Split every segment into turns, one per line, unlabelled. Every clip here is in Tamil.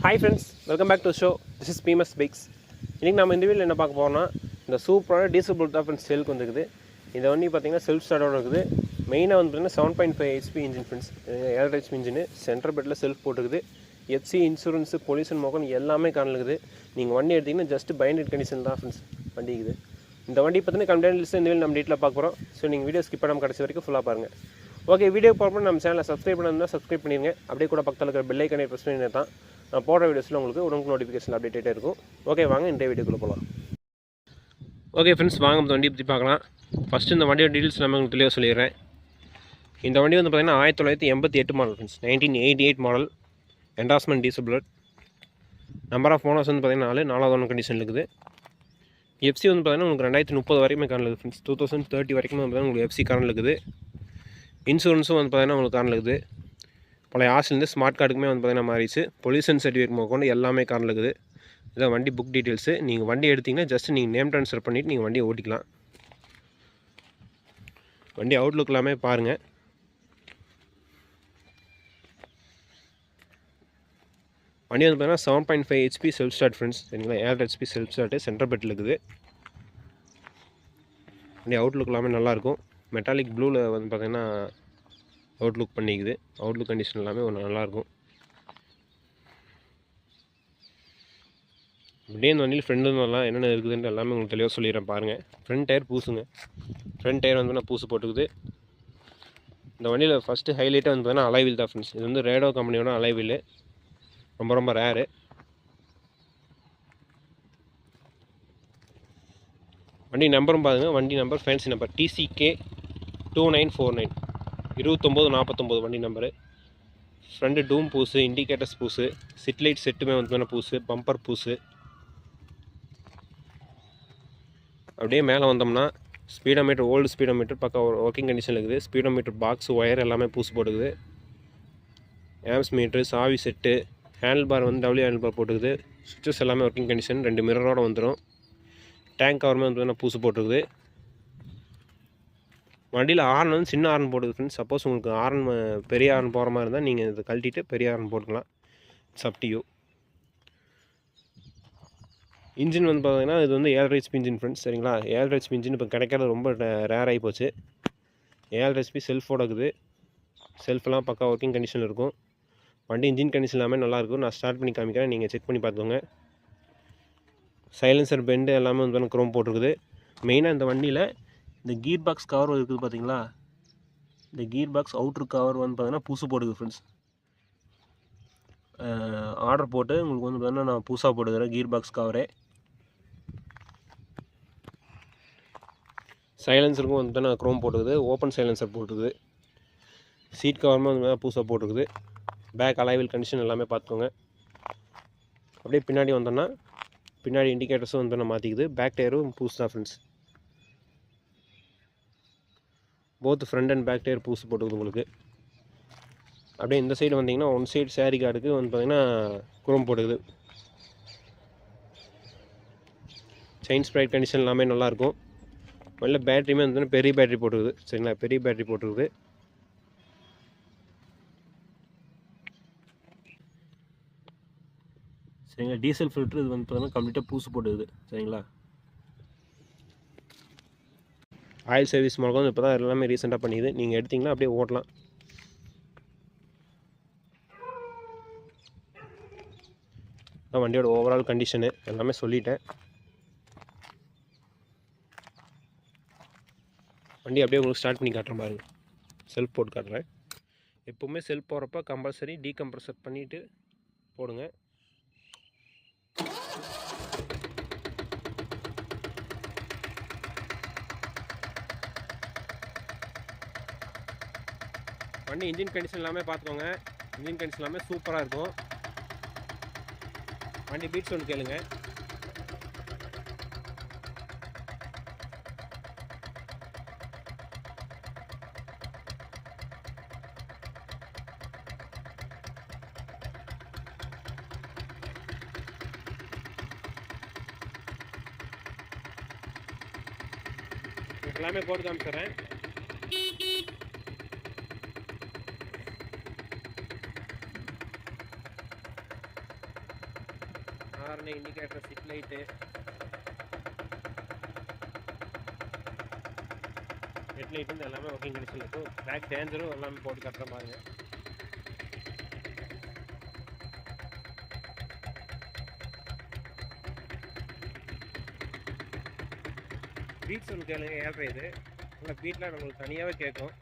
Hi friends, welcome back to the show. This is PMS Bikes. இன்றைக்கி நம்ம இந்த வீடியோவில் என்ன பார்க்க போகிறோம்னா இந்த சூப்பரான டீசல் புல்லட் தான் ஃப்ரெண்ட்ஸ் சேலுக்கு வந்துருக்குது. இந்த வண்டி பார்த்தீங்கன்னா செல்ஃப் ஸ்டார்டோட இருக்குது. மெயினாக வந்து பார்த்தீங்கன்னா 7.5 HP engine friends, 7 HP engine, centre பெட்டில் செல்ஃப் போட்டுக்குது. எஃப்சி இன்சூரன்ஸு பொல்யூஷன் மோகன் எல்லாமே காணலுக்குது. நீங்கள் வண்டி எடுத்திங்கன்னா ஜஸ்ட் பைண்டட் கண்டிஷன் தான் ஃப்ரெண்ட்ஸ் வண்டி இருக்குது. இந்த வண்டி பார்த்தீங்கன்னா கம்ப்ளைண்ட் லிஸ்ட்டு இந்த வீடியோ நம்ம டீட்டெயிலாக பார்க்க போகிறோம். ஸோ நீங்கள் வீடியோ ஸ்கிப் பண்ணாமல் கடைசி வரைக்கும் ஃபுல்லாக பாருங்கள். ஓகே, வீடியோ பார்ப்போம். நம்ம சேனலை சப்ஸ்கிரைப் பண்ணால் சப்ஸ்கிரைப் பண்ணிடுங்க. அப்படியே கூட பக்கத்தில் இருக்கிற பெல் ஐக்கனை ப்ரெஸ் பண்ணி தான் நான் போடுற வீடியோஸில் உங்களுக்கு நோட்டிஃபிகேஷன் அப்டேட்டே இருக்கும். ஓகே, வாங்க இந்த வீடியோக்குள்ளே போகலாம். ஓகே ஃப்ரெண்ட்ஸ், வாங்க இந்த வண்டியை பற்றி பார்க்கலாம். ஃபஸ்ட்டு இந்த வண்டியோட டீட்டெயில்ஸ் நம்ம உங்களுக்கு தெளிவாக சொல்லிடுறேன். இந்த வண்டி வந்து பார்த்திங்கன்னா 1988 மாடல் ஃப்ரெண்ட்ஸ், 1988 மாடல் என்டாஸ்மெண்ட் diesel Bullet. Number of owners வந்து பார்த்திங்கன்னா 4வது ஒன்று கண்டிஷன் இருக்குது. எஃப்சி வந்து பார்த்திங்கன்னா உங்களுக்கு 2030 வரைக்குமே காரணம் இருக்குது ஃப்ரெண்ட்ஸ். 2030 வரைக்கும் வந்து பார்த்திங்கன்னா உங்களுக்கு எஃப்சி காரணம் இருக்குது. இன்சூரன்ஸும் வந்து பார்த்திங்கன்னா உங்களுக்கு காரணம் இருக்குது. பழைய ஆசிலேருந்து ஸ்மார்ட் கார்டுக்குமே வந்து பார்த்திங்கன்னா மாறிச்சு. பொல்யூஷன் சர்டிஃபிகேட் கொண்டு எல்லாமே காரணம் இருக்குது. இதான் வண்டி புக் டீட்டெயில்ஸு. நீங்கள் வண்டி எடுத்திங்கன்னா ஜஸ்ட் நீங்கள் நேம் ட்ரான்ஸ்ஃபர் பண்ணிவிட்டு நீங்கள் வண்டியை ஓட்டிக்கலாம். வண்டி அவுட்லுக் எல்லாமே பாருங்கள். வண்டி வந்து பார்த்தீங்கன்னா 7.5 HP செல்ஃப் ஸ்டார்ட் ஃப்ரெண்ட்ஸ், சரிங்களா? 7 HP செல்ஃப் ஸ்டார்ட்டு, சென்டர் பெட்டில் இருக்குது. வண்டி அவுட்லுக் எல்லாமே நல்லாயிருக்கும். மெட்டாலிக் ப்ளூவில் வந்து பார்த்திங்கன்னா அவுட்லுக் பண்ணிக்குது. அவுட்லுக் கண்டிஷன் எல்லாமே ஒன்று நல்லாயிருக்கும். அப்படியே இந்த வண்டியில் ஃப்ரெண்டு வரலாம் என்னென்ன இருக்குதுன்னு எல்லாமே உங்களுக்கு தெளிவாக சொல்லிடுறேன் பாருங்கள். ஃப்ரண்ட் டயர் பூசுங்க. ஃப்ரண்ட் டயர் வந்து பூசு போட்டுக்குது. இந்த வண்டியில் ஃபஸ்ட்டு ஹைலைட்டாக வந்து பார்த்தீங்கன்னா அலைவில் தான் ஃப்ரெண்ட்ஸ். இது வந்து ரேடோ கம்பெனியோட அலைவில், ரொம்ப ரொம்ப ரேரு. வண்டி நம்பரும் பாருங்கள். வண்டி நம்பர் ஃபேன்சி நம்பர் TCK 2949, 2949 வண்டி நம்பரு. ஃப்ரண்ட்டு டூம் பூசு, இண்டிகேட்டர்ஸ் பூசு, சிட்லைட் செட்டுமே வந்து பூசு, பம்பர் பூசு. அப்படியே மேலே வந்தோம்னா ஸ்பீடோமீட்டர், ஓல்டு ஸ்பீடோமீட்டர் பக்கம் ஒர்க்கிங் கண்டிஷன் இருக்குது. ஸ்பீடோமீட்டர் பாக்ஸ், ஒயர் எல்லாமே பூசு போட்டுக்குது. ஆம்ஸ் மீட்ரு, சாவி செட்டு, ஹேண்டில் பார் வந்து டபிள்யூ ஹேண்டில் பார் போட்டுக்குது. சுவிட்சஸ் எல்லாமே ஒர்க்கிங் கண்டிஷன், 2 மிரரோடு வந்துடும். டேங்க் கவருமே வந்து பூசு போட்டுருக்குது. வண்டியில் ஹார்ன் வந்து சின்ன ஹார்ன் போட்டுது ஃப்ரெண்ட்ஸ். சப்போஸ் உங்களுக்கு ஹார்ன் பெரிய ஹார்ன் போகிற மாதிரி இருந்தால் நீங்கள் இதை கழட்டிட்டு பெரிய ஹார்ன் போட்டுக்கலாம். It's up to you. Engine வந்து பார்த்தீங்கன்னா இது வந்து 7 HP இன்ஜின் ஃப்ரெண்ட்ஸ், சரிங்களா? 7 HP இன்ஜின் இப்போ கிடைக்கிறது ரொம்ப ரேர் ஆகி போச்சு. 7 HP செல்ஃபோட இருக்குது. செல்ஃபெல்லாம் பக்கா ஒர்க்கிங் கண்டிஷனில் இருக்கும். வண்டி இன்ஜின் கண்டிஷன் எல்லாமே நல்லாயிருக்கும். நான் ஸ்டார்ட் பண்ணி காமிக்கிறேன், நீங்கள் செக் பண்ணி பார்த்துக்கோங்க. சைலன்சர் பெண்டு எல்லாமே வந்து குரோம் போட்டிருக்குது. மெயினாக இந்த வண்டியில் இந்த கீர் பாக்ஸ் கவர் இருக்குது பார்த்தீங்களா? இந்த கீர் பாக்ஸ் அவுட்ரு கவர் வந்து பார்த்தீங்கன்னா புதுசு போடுது ஃப்ரெண்ட்ஸ். ஆர்டர் போட்டு உங்களுக்கு வந்து பார்த்தீங்கன்னா நான் புதுசாக போட்டுக்கிறேன் கீர் பாக்ஸ் கவரே. சைலன்சருக்கும் வந்து நான் குரோம் போட்டுக்குது. ஓப்பன் சைலன்சர் போட்டுக்குது. சீட் கவருமே வந்து புதுசாக போட்டுக்குது. பேக் அலைவில் கண்டிஷன் எல்லாமே பார்த்துக்கோங்க. அப்படியே பின்னாடி வந்தோன்னா பின்னாடி இண்டிகேட்டர்ஸும் வந்து நான் மாற்றிக்குது. பேக் டயரும் புதுசு தான் friends. Both front and back tyre புதுசு போட்டுக்குது உங்களுக்கு. அப்படியே இந்த சைடு வந்தீங்கன்னா ஒன் சைடு சேரி கார்டுக்கு வந்து பார்த்திங்கன்னா குரோம் போட்டுக்குது. செயின் ஸ்ப்ரைட் கண்டிஷன் எல்லாமே நல்லாயிருக்கும். நல்ல பேட்டரியுமே வந்து பெரிய பேட்டரி போட்டுருக்குது, சரிங்களா? பெரிய பேட்டரி போட்டுருக்குது. சரிங்களா? டீசல் ஃபில்ட்ரு இது வந்து பார்த்தீங்கன்னா கம்ப்ளீட்டாக பூசு போட்டுக்குது, சரிங்களா? ஆயில் சர்வீஸ் மூலம் இப்போ தான் எல்லாமே ரீசெண்டாக பண்ணிக்குது. நீங்கள் எடுத்திங்கன்னா அப்படியே ஓட்டலாம். வண்டியோட ஓவரால் கண்டிஷனு எல்லாமே சொல்லிட்டேன். வண்டி அப்படியே உங்களுக்கு ஸ்டார்ட் பண்ணி காட்டுறேன் பாருங்க. செல்ஃப் போட்டு காட்டுறேன். எப்போவுமே செல்ஃப் போகிறப்ப கம்பல்சரி டீகம்ப்ரஸர் பண்ணிவிட்டு போடுங்க. வண்டி இன்ஜின் கண்டிஷன் எல்லாமே பார்த்துக்கோங்க. இன்ஜின் கண்டிஷன் எல்லாமே சூப்பராக இருக்கும். வண்டி பீட் சவுண்ட் கேளுங்க. எல்லாமே போட்டு காமிச்சிடுறேன். ஹார்ன், இண்டிகேட்டர், சிட் லைட்டு, ஹெட் லைட் வந்து எல்லாமே ஒர்க்கிங் கண்டிஷனில் இருக்கும். பேக் டேஞ்சரும் எல்லாமே போட்டு கட்டுற பாருங்க. பீட்ஸ் ஒன்று கேளுங்க, ஏழ்ற இது நல்லா பீட்லாம் நம்மளுக்கு தனியாகவே கேட்கும்.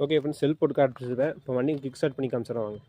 ஓகே ஃப்ரெண்ட்ஸ், செல்ஃப் போட்டு காட்டுறேன். இப்போ வண்டி கிக் ஸ்டார்ட் பண்ணி காமிச்சிடுறேன் வாங்க.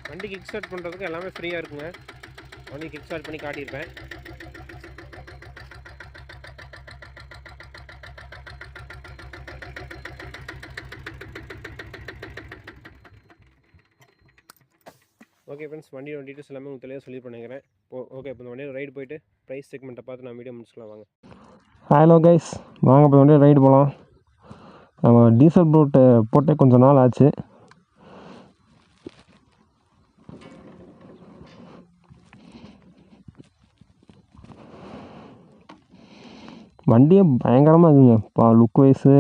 வண்டி கிக் ஸ்டார்ட் பண்ணுறதுக்கு எல்லாமே ஃப்ரீயாக இருக்குங்க. வண்டி கிக் ஸ்டார்ட் பண்ணி காட்டியிருப்பேன். ஓகே ஃப்ரெண்ட்ஸ், வண்டியோட டீட்டெயில்ஸ் எல்லாமே உங்களுக்கு தெளிவாக சொல்லி பண்ணிக்கிறேன். ஓகே, இப்போ இந்த வண்டியோட ரைடு போயிட்டு ப்ரைஸ் செக்மெண்ட்டை பார்த்து நான் வீடியோ முடிச்சுக்கலாம் வாங்க.
ஹலோ கைஸ், வாங்க இப்போ வண்டியோட ரைடு போகலாம். நம்ம டீசல் ப்ரூட்டு போட்டே கொஞ்சம் நாள் ஆச்சு. வண்டியே பயங்கரமாக இருக்குங்க. இப்போ லுக் வைஸு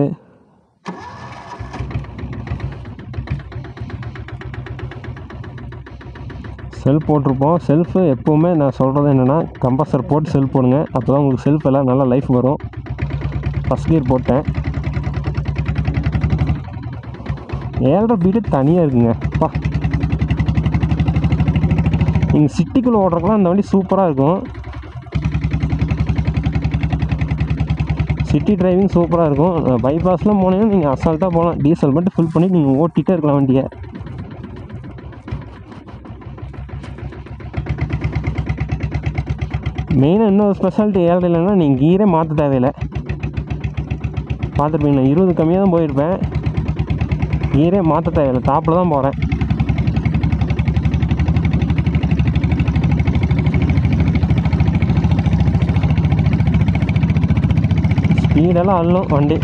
செல்ஃப் போட்டிருப்போம். செல்ஃபு எப்போவுமே நான் சொல்கிறது என்னென்னா, கம்ப்ரஸர் போட்டு செல்ஃப் போடுங்க. அப்போ தான் உங்களுக்கு செல்ஃப் எல்லாம் நல்லா லைஃப் வரும். ஃபஸ்ட் கியர் போட்டேன். 7.5 பீட்டு தனியாக இருக்குங்க. அப்பா, நீங்கள் சிட்டிக்குள்ளே ஓடுறதுக்குலாம் இந்த வண்டி சூப்பராக இருக்கும். சிட்டி டிரைவிங் சூப்பராக இருக்கும். பைபாஸ்லாம் போனீங்கன்னா நீங்கள் அசால்ட்டாக போகலாம். டீசல் மட்டும் ஃபில் பண்ணி நீங்கள் ஓட்டிகிட்டே இருக்கலாம் வண்டியை. மெயினாக இன்னொரு ஸ்பெஷாலிட்டி 7 இல்லைன்னா நீங்கள் கீரே மாற்ற தேவையில்லை. பார்த்துருப்பீங்க, நான் 20 கம்மியாக தான் போயிருப்பேன். கீரே மாற்ற தேவையில்லை, டாப்பில் தான் போகிறேன். ஸ்பீடெல்லாம் அள்ளும் வண்டி.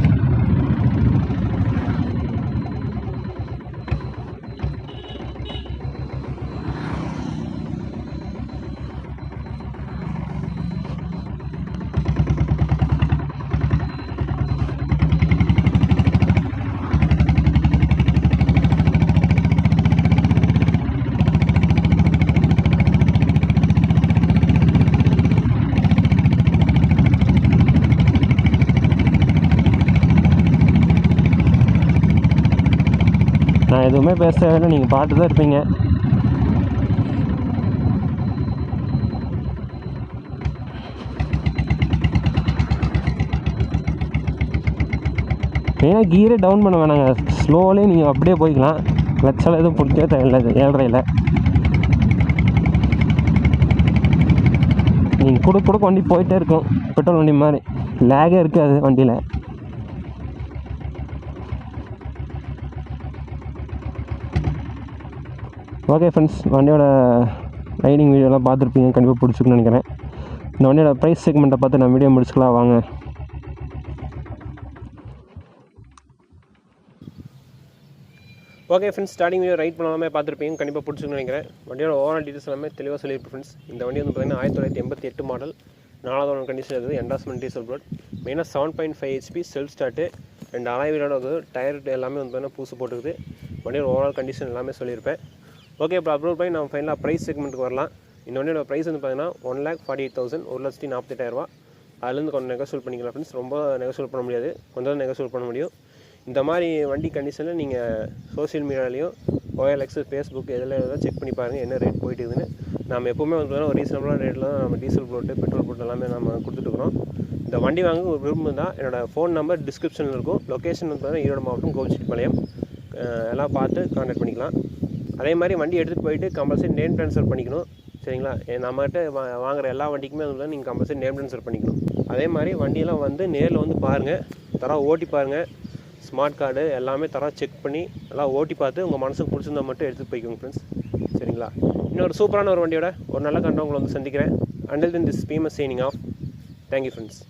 நான் எதுவுமே பேச தேவையில்லை, நீங்கள் பாட்டு தான் இருப்பீங்க. மெயினாக கீரே டவுன் பண்ண வேணாங்க. ஸ்லோவிலே நீங்கள் அப்படியே போய்க்கலாம். கிளச்சால் எதுவும் பிடிக்கவே தேவையில்லை. 7.5 நீங்கள் கொடுக்க வண்டி போயிட்டே இருக்கும். பெட்ரோல் வண்டி மாதிரி லேகே இருக்காது வண்டியில். ஓகே ஃப்ரெண்ட்ஸ், வண்டியோட ரைடிங் வீடியோலாம் பார்த்துருப்பீங்க. கண்டிப்பாக பிடிச்சிருக்குன்னு நினைக்கிறேன். இந்த வண்டியோட ப்ரைஸ் செக்மெண்ட்டை பார்த்து நான் வீடியோ முடிச்சுக்கலாம் வாங்க.
Okay friends, starting video right பண்ணாமே பார்த்துருப்பீங்க. கண்டிப்பாக பிடிச்சிருக்குன்னு நினைக்கிறேன். வண்டியோட ஓவரால் டீட்டெயில்ஸ் எல்லாமே தெளிவாக சொல்லியிருப்பேன் ஃப்ரெண்ட்ஸ். இந்த வண்டி வந்து பார்த்தீங்கன்னா 1988 மாடல், 4வது கண்டிஷன் இருக்குது. Endorsement diesel broad. மெயினாக 7.5 HP செல்ஃப் ஸ்டார்ட்டு, 2 அலாய் வீலோட இருக்குது. டயர் எல்லாமே வந்து பார்த்தீங்கன்னா பூசு போட்டுக்குது. வண்டியோட ஓவரால் கண்டிஷன் எல்லாமே சொல்லியிருப்பேன். ஓகே, இப்போ அப்லோட் பண்ணி நம்ம ஃபைனலாக ப்ரைஸ் செக்மெண்ட்டுக்கு வரலாம். இந்த வண்டியோட ப்ரைஸ் வந்து பார்த்தீங்கன்னா 1,48,000, 1,48,000. அதுலேருந்து கொஞ்சம் நெகோசியேட் பண்ணிக்கலாம் ஃப்ரெண்ட்ஸ். ரொம்ப நெகோசியேட் பண்ண முடியாது, கொஞ்சம் நெகோசியேட் பண்ண முடியும். இந்த மாதிரி வண்டி கண்டிஷனில் நீங்கள் சோஷியல் மீடியாலையும் OLX, ஃபேஸ்புக் இதில் எதாவது செக் பண்ணி பாருங்கள் என்ன ரேட் போயிட்டு இருக்குதுன்னு. நம்ம எப்போவுமே வந்து ஒரு ரீசனபிளான ரேட்டில் தான் நம்ம டீசல் போட்டு பெட்ரோல் போட்டு எல்லாமே நம்ம கொடுத்துட்டுருக்குறோம். இந்த வண்டி வாங்க ஒரு விரும்பு தான், என்னோடய ஃபோன் நம்பர் டிஸ்கிரிப்ஷனில் இருக்கும். லொக்கேஷன் வந்து பார்த்தீங்கன்னா ஈரோடு மாவட்டம் கோவிச்செட்டிப்பாளையம். எல்லாம் பார்த்து கான்டாக்ட் பண்ணிக்கலாம். அதே மாதிரி வண்டி எடுத்துகிட்டு போயிட்டு கம்பல்சரி நேம் ட்ரான்ஸ்ஃபர் பண்ணிக்கணும். சரிங்களா? நம்மகிட்ட வாங்குற எல்லா வண்டிக்குமே வந்து நீங்கள் கம்பல்சரி நேம் ட்ரான்ஸ்ஃபர் பண்ணிக்கணும். அதே மாதிரி வண்டியெல்லாம் வந்து நேரில் வந்து பாருங்கள், தரம் ஓட்டி பாருங்கள். ஸ்மார்ட் கார்டு எல்லாமே தரம் செக் பண்ணி எல்லாம் ஓட்டி பார்த்து உங்கள் மனசுக்கு பிடிச்சிருந்தா மட்டும் எடுத்துகிட்டு போய்க்கோங்க ஃப்ரெண்ட்ஸ். சரிங்களா? இன்னொரு சூப்பரான ஒரு வண்டியோட ஒரு நல்ல கண்டவங்களை வந்து சந்திக்கிறேன். Until then, this is PMS signing off. Thank you friends.